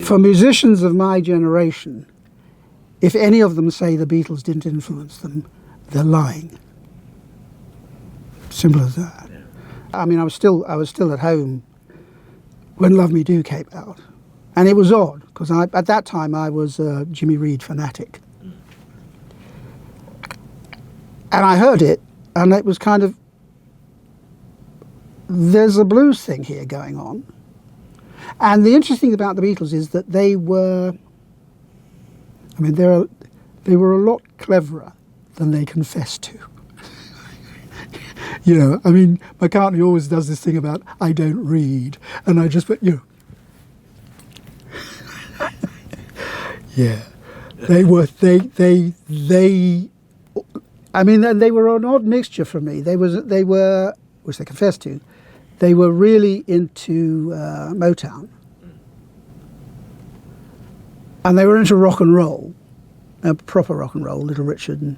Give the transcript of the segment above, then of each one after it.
For musicians of my generation, if any of them say the Beatles didn't influence them, they're lying. Simple as that. Yeah. I mean, I was still at home when Love Me Do came out. And it was odd, because at that time I was a Jimmy Reed fanatic. And I heard it, and it was kind of, there's a blues thing here going on. And the interesting thing about the Beatles is that they were a lot cleverer than they confessed to. You know, I mean, McCartney always does this thing about, I don't read, and I just went, yeah. They were an odd mixture for me. They were, which they confessed to, they were really into Motown. And they were into rock and roll, proper rock and roll, Little Richard and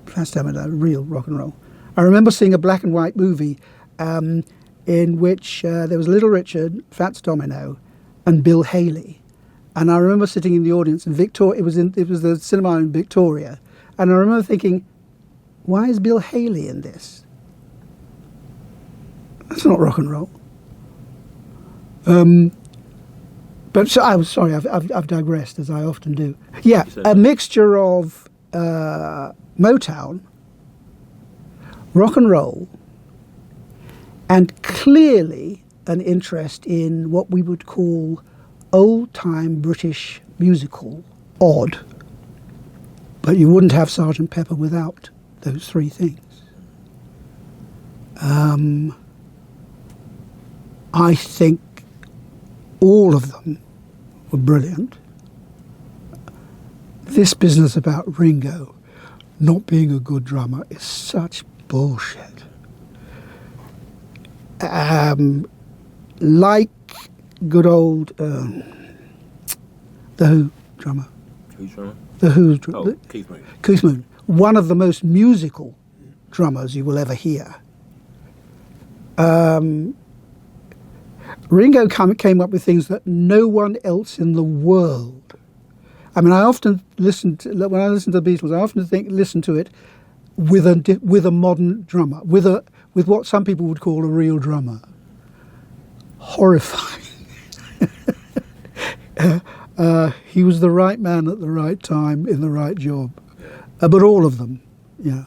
Fats Domino, real rock and roll. I remember seeing a black and white movie in which there was Little Richard, Fats Domino, and Bill Haley. And I remember sitting in the audience, and it was the cinema in Victoria, and I remember thinking, why is Bill Haley in this? That's not rock and roll. But so, I'm sorry, I've digressed, as I often do. Yeah, a mixture of Motown, rock and roll, and clearly an interest in what we would call old-time British musical, odd. But you wouldn't have Sgt. Pepper without those three things. I think all of them were brilliant. This business about Ringo not being a good drummer is such bullshit. Like good old The Who drummer. Who's drummer? The Who's drummer. Oh, Keith Moon. Keith Moon. One of the most musical drummers you will ever hear. Ringo came up with things that no one else in the world. I mean, I often when I listen to the Beatles, I often listen to it with a modern drummer, with what some people would call a real drummer. Horrifying. He was the right man at the right time in the right job, but all of them, yeah.